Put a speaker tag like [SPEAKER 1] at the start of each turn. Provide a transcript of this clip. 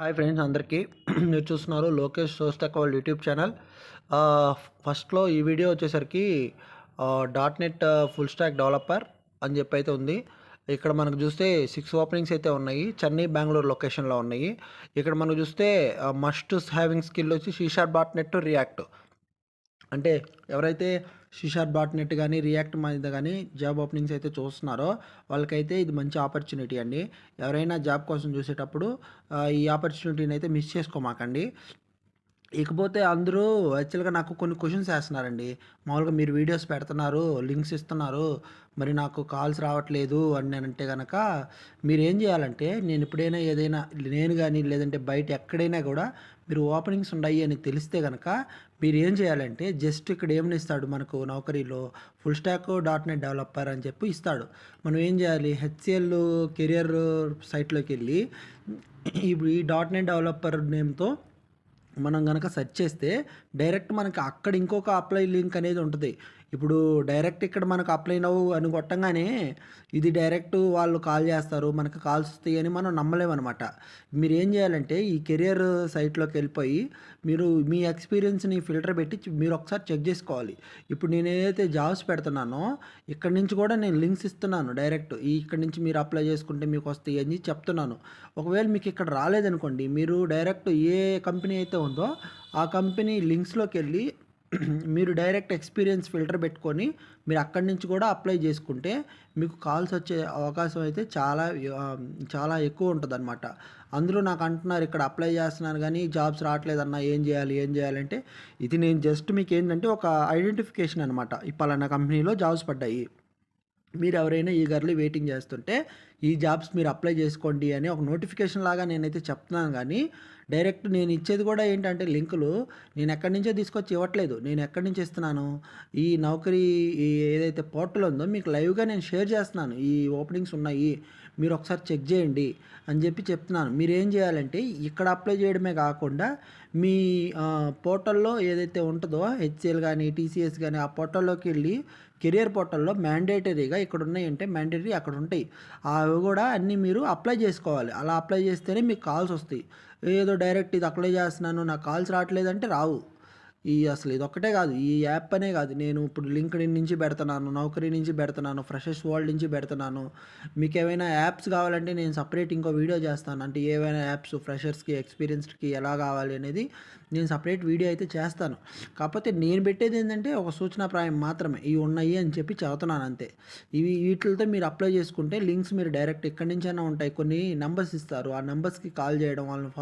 [SPEAKER 1] Hi friends అందరికీ మీరు చూస్తున్నారు లోకేష్ సోస్టెక్ వాళ్ళ యూట్యూబ్ ఛానల్. ఫస్ట్లో ఈ వీడియో వచ్చేసరికి dot net full stack developer అని చెప్పి అయితే ఉంది. ఇక్కడ మనకు చూస్తే 6 ఓపెనింగ్స్ అయితే ఉన్నాయి. చెన్నై బెంగళూరు లొకేషన్లో ఉన్నాయి. ఇక్కడ మనకు చూస్తే మస్ట్ హ్యావింగ్ స్కిల్ వచ్చి C sharp dot net React. అంటే ఎవరైతే సి షార్ప్ డాట్ నెట్ కానీ రియాక్ట్ మీద కానీ జాబ్ ఓపెనింగ్స్ అయితే చూస్తున్నారో వాళ్ళకైతే ఇది మంచి ఆపర్చునిటీ అండి. ఎవరైనా జాబ్ కోసం చూసేటప్పుడు ఈ ఆపర్చునిటీని అయితే మిస్ చేసుకోమాకండి. ఇకపోతే అందరూ యాక్చువల్‌గా నాకు కొన్ని క్వెషన్స్ ఏస్తన్నారండి. మామూలుగా మీరు వీడియోస్ పెడుతున్నారు, లింక్స్ ఇస్తున్నారు, మరి నాకు కాల్స్ రావట్లేదు అని అంటే గనక మీరేం జేయాలంటే నేనెప్పుడైనా ఏదైనా నేను గాని లేదంటే బయట ఎక్కడైనా గూడా మీరు ఓపెనింగ్స్ ఉన్నాయి అని తెలిస్తే గనక మీరేం చేయాలంటే జస్ట్ ఇక్కడ ఏమని ఇస్తాడు మనకు నౌకరీలో full stack dot net developer అని చెప్పి ఇస్తాడు. మనం ఏం జేయాలి హెచ్‌సిఎల్ కెరియర్ సైట్‌లోకెళ్ళి ఈ డాట్ నెట్ డెవలపర్ నేమ్‌తో మనం గనక సెర్చ్ చేస్తే డైరెక్ట్ మనకి అక్కడ ఇంకొక అప్లై లింక్ అనేది ఉంటుంది. ఇప్పుడు డైరెక్ట్ ఇక్కడ మనకు అప్లై నౌ అని కొట్టంగానే ఇది డైరెక్ట్ వాళ్ళు కాల్ చేస్తారు, మనకు కాల్స్ వస్తాయని మనం నమ్మలేమనమాట. మీరేం చేయాలంటే ఈ కెరియర్ సైట్లోకి వెళ్ళిపోయి మీరు మీ ఎక్స్పీరియన్స్ని ఫిల్టర్ పెట్టి మీరు ఒకసారి చెక్ చేసుకోవాలి. ఇప్పుడు నేను ఏదైతే జాబ్స్ పెడుతున్నానో ఇక్కడి నుంచి కూడా నేను లింక్స్ ఇస్తున్నాను డైరెక్ట్ ఇక్కడి నుంచి మీరు అప్లై చేసుకుంటే మీకు వస్తాయి అని చెప్తున్నాను. ఒకవేళ మీకు ఇక్కడ రాలేదనుకోండి మీరు డైరెక్ట్ ఏ కంపెనీ అయితే ఉందో ఆ కంపెనీ లింక్స్లోకి వెళ్ళి మీరు డైరెక్ట్ ఎక్స్పీరియన్స్ ఫిల్టర్ పెట్టుకొని మీరు అక్కడి నుంచి కూడా అప్లై చేసుకుంటే మీకు కాల్స్ వచ్చే అవకాశం అయితే చాలా ఎక్కువ ఉంటుందన్నమాట. అందరూ నాకు అంటున్నారు ఇక్కడ అప్లై చేస్తున్నాను కానీ జాబ్స్ రావట్లేదన్నా ఏం చేయాలంటే ఇది నేను జస్ట్ మీకు ఏంటంటే ఒక ఐడెంటిఫికేషన్ అనమాట. ఈ పలానా కంపెనీలో జాబ్స్ పడ్డాయి, మీరు ఎవరైనా ఈగర్లీ వెయిటింగ్ చేస్తుంటే ఈ జాబ్స్ మీరు అప్లై చేసుకోండి అని ఒక నోటిఫికేషన్ లాగా నేనైతే చెప్తున్నాను. కానీ డైరెక్ట్ నేను ఇచ్చేది కూడా ఏంటంటే లింకులు నేను ఎక్కడి నుంచో తీసుకొచ్చి ఇవ్వట్లేదు. నేను ఎక్కడి నుంచి ఇస్తున్నాను ఈ నౌకరీ ఈ ఏదైతే పోర్టల్ ఉందో మీకు లైవ్గా నేను షేర్ చేస్తున్నాను. ఈ ఓపెనింగ్స్ ఉన్నాయి, మీరు ఒకసారి చెక్ చేయండి అని చెప్పి చెప్తున్నాను. మీరేం చేయాలంటే ఇక్కడ అప్లై చేయడమే కాకుండా మీ పోర్టల్లో ఏదైతే ఉంటుందో హెచ్సిఎల్ కానీ టీసీఎస్ కానీ ఆ పోర్టల్లోకి వెళ్ళి కెరియర్ పోర్టల్లో మ్యాండేటరీగా ఇక్కడ ఉన్నాయంటే మ్యాండేటరీ అక్కడ ఉంటాయి. అవి కూడా అన్నీ మీరు అప్లై చేసుకోవాలి. అలా అప్లై చేస్తేనే మీకు కాల్స్ వస్తాయి. ఏదో డైరెక్ట్ ఇది అప్లై చేస్తున్నాను నాకు కాల్స్ రావట్లేదంటే రావు. అసలు ఇదొక్కటే కాదు, ఈ యాప్ అనే కాదు, నేను ఇప్పుడు లింక్డ్ఇన్ నుంచి పెడుతున్నాను, నౌకరీ నుంచి పెడుతున్నాను, ఫ్రెషర్స్ వరల్డ్ నుంచి పెడుతున్నాను. మీకు ఏమైనా యాప్స్ కావాలంటే నేను సపరేట్ ఇంకో వీడియో చేస్తాను. అంటే ఏవైనా యాప్స్ ఫ్రెషర్స్కి ఎక్స్పీరియన్స్డ్కి ఎలా కావాలి అనేది నేను సపరేట్ వీడియో అయితే చేస్తాను. కాకపోతే నేను పెట్టేది ఏంటంటే ఒక సూచనాప్రాయం మాత్రమే, ఇవి ఉన్నాయి అని చెప్పి చదువుతున్నాను అంతే. వీటితో మీరు అప్లై చేసుకుంటే లింక్స్ మీరు డైరెక్ట్ ఎక్కడి నుంచైనా ఉంటాయి. కొన్ని నెంబర్స్ ఇస్తారు, ఆ నెంబర్స్కి కాల్ చేయడం వాళ్ళని